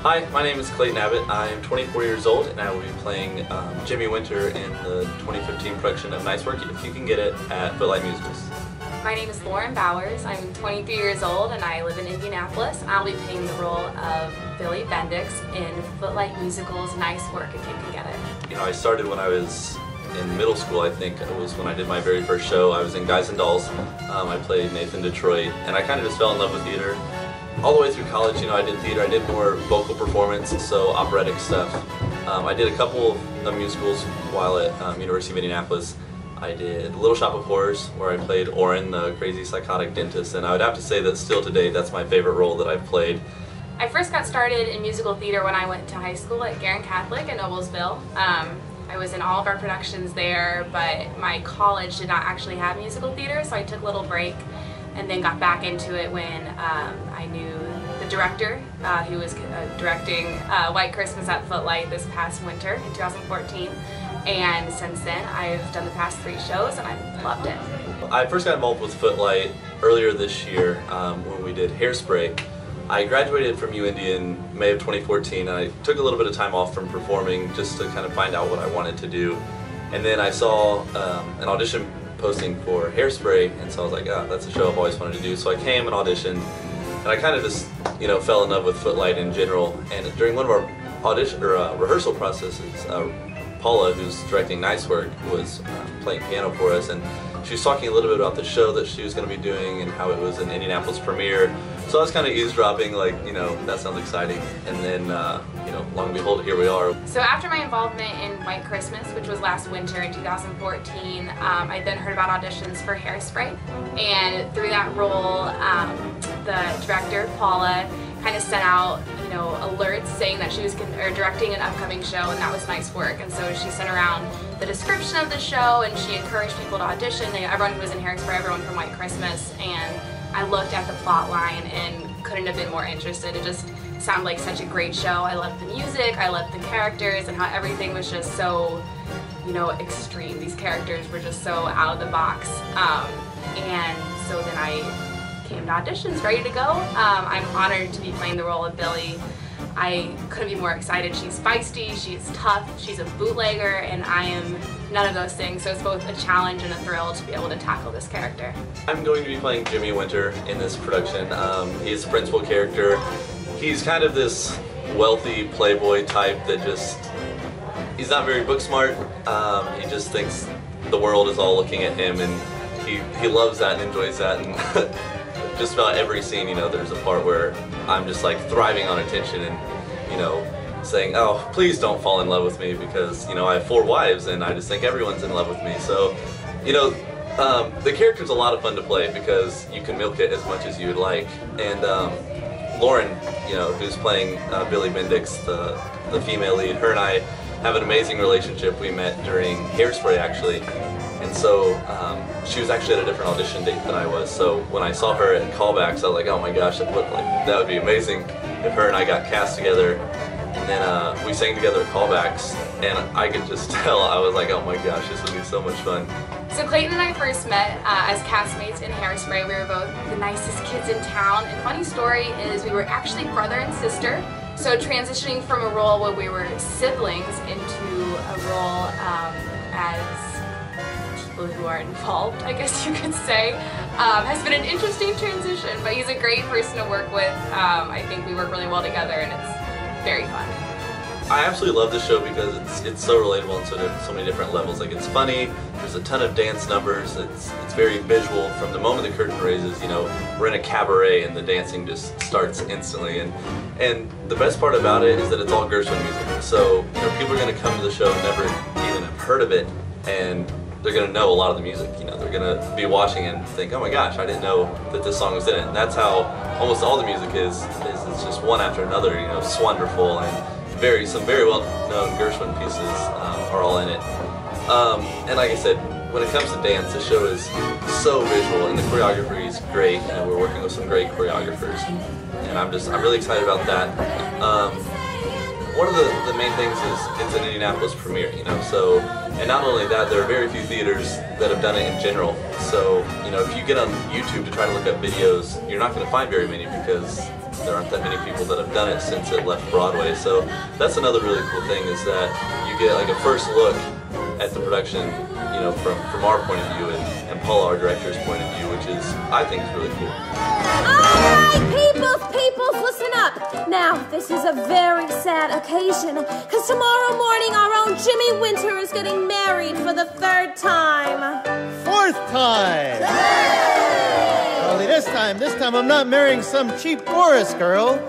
Hi, my name is Clayton Abbott. I am 24 years old and I will be playing Jimmy Winter in the 2015 production of Nice Work if you can get it at Footlite Musicals. My name is Lauren Bowers. I'm 23 years old and I live in Indianapolis. I'll be playing the role of Billy Bendix in Footlite Musicals Nice Work if you can get it. You know, I started when I was in middle school. I think it was when I did my very first show. I was in Guys and Dolls. I played Nathan Detroit and I kind of just fell in love with theater. All the way through college, you know, I did theater. I did more vocal performance, so operatic stuff. I did a couple of musicals while at University of Indianapolis. I did Little Shop of Horrors, where I played Orrin, the crazy psychotic dentist, and I would have to say that still today, that's my favorite role that I've played. I first got started in musical theater when I went to high school at Garrett Catholic in Noblesville. I was in all of our productions there, but my college did not actually have musical theater, so I took a little break and then got back into it when I knew the director who was directing White Christmas at Footlite this past winter in 2014. And since then, I've done the past 3 shows and I've loved it. I first got involved with Footlite earlier this year when we did Hairspray. I graduated from UIndy in May of 2014 and I took a little bit of time off from performing just to kind of find out what I wanted to do. And then I saw an audition posting for Hairspray, and so I was like, oh, that's a show I've always wanted to do. So I came and auditioned, and I kind of just, you know, fell in love with Footlite in general. And during one of our rehearsal processes, Paula, who's directing Nice Work, was playing piano for us, and she was talking a little bit about the show that she was going to be doing and how it was an Indianapolis Premiere. So I was kind of eavesdropping, like, you know, that sounds exciting. And then, you know, long and behold, here we are. So after my involvement in White Christmas, which was last winter in 2014, I then heard about auditions for Hairspray. And through that role, the director, Paula, kind of sent out, you know, alerts saying that she was directing an upcoming show, and that was Nice Work. And so she sent around the description of the show, and she encouraged people to audition. Everyone who was in Hairspray, everyone from White Christmas, and I looked at the plot line and couldn't have been more interested. It just sounded like such a great show. I loved the music, I loved the characters, and how everything was just so, you know, extreme. These characters were just so out of the box. And so then I came to auditions ready to go. I'm honored to be playing the role of Billy. I couldn't be more excited. She's feisty, she's tough, she's a bootlegger, and I am none of those things, so it's both a challenge and a thrill to be able to tackle this character. I'm going to be playing Jimmy Winter in this production. He's a principal character. He's kind of this wealthy playboy type that just, he's not very book smart. He just thinks the world is all looking at him, and he loves that and enjoys that. And just about every scene, you know, there's a part where I'm just like thriving on attention and, you know, saying, oh, please don't fall in love with me because, you know, I have 4 wives and I just think everyone's in love with me. So, you know, the character's a lot of fun to play because you can milk it as much as you would like. And Lauren, you know, who's playing Billy Bendix, the female lead, her and I have an amazing relationship. We met during Hairspray, actually. And so she was actually at a different audition date than I was. So when I saw her at callbacks, I was like, oh my gosh, that would be amazing if her and I got cast together. And then we sang together at callbacks, and I could just tell, I was like, oh my gosh, this would be so much fun. So Clayton and I first met as castmates in Hairspray. We were both the nicest kids in town. And funny story is we were actually brother and sister. So transitioning from a role where we were siblings into a role as people who are involved, I guess you could say, has been an interesting transition, but he's a great person to work with. I think we work really well together and it's very fun. I absolutely love this show because it's so relatable on so many different levels. Like, it's funny, there's a ton of dance numbers, it's very visual. From the moment the curtain raises, you know, we're in a cabaret and the dancing just starts instantly. And the best part about it is that it's all Gershwin music. So, you know, people are going to come to the show and never even have heard of it, and they're going to know a lot of the music. You know, they're going to be watching and think, oh my gosh, I didn't know that this song was in it. And that's how almost all the music is it's just one after another, you know, Swonderful, and some very well-known Gershwin pieces are all in it. And like I said, when it comes to dance, the show is so visual and the choreography is great. You know, we're working with some great choreographers, and I'm really excited about that. One of the main things is it's an Indianapolis Premiere, you know, so, and not only that, there are very few theaters that have done it in general. So, you know, if you get on YouTube to try to look up videos, you're not going to find very many because there aren't that many people that have done it since it left Broadway. So that's another really cool thing, is that you get like a first look at the production, you know, from our point of view and Paula, our director's point of view, which is, I think, is really cool. Alright, peoples, listen up. Now, this is a very sad occasion, because tomorrow morning our own Jimmy Winter is getting married for the 3rd time. 4th time! Only this time I'm not marrying some cheap chorus girl.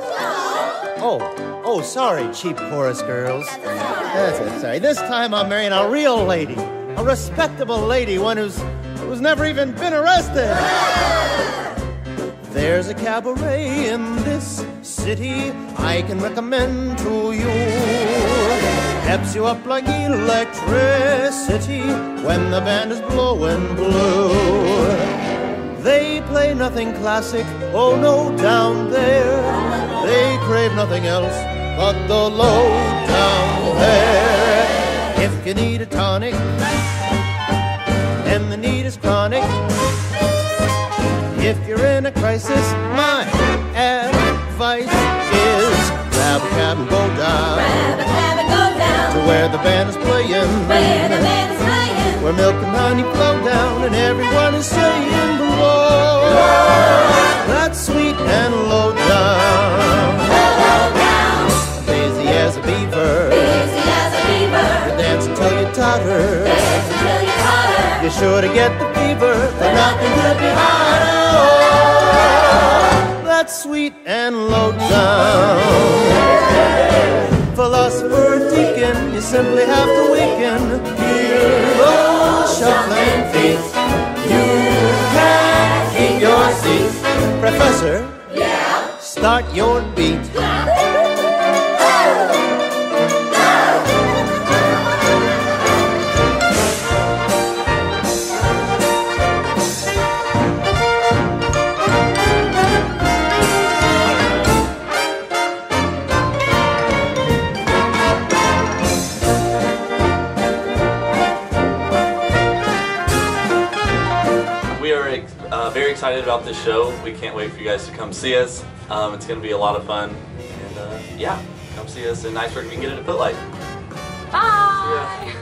Oh, sorry, cheap chorus girls. That's it, sorry. This time I'm marrying a real lady. A respectable lady, one who's never even been arrested. There's a cabaret in this city I can recommend to you. Peps you up like electricity when the band is blowing blue. They play nothing classic, oh no, down there. They crave nothing else but the low down there. If you need a tonic and the need is chronic, if you're in a crisis, my advice is grab a cab and go down. Grab a cab and go down to where the band is playing. where the band is playing. Where milk and honey flow down and everyone is saying below. That's sweet and low down. Busy as a beaver. Busy as a beaver. You dance until you totter. Dance until you totter. You're sure to get the fever, but nothing could be harder. Oh, that's sweet and low down. Philosopher deacon, you simply have to weaken. Hear those shuffling feet. You can keep your seat. Professor, Yeah? start your beat. Very excited about this show. We can't wait for you guys to come see us. It's going to be a lot of fun. And yeah, come see us, and nice work if you can get it at Footlite. Bye!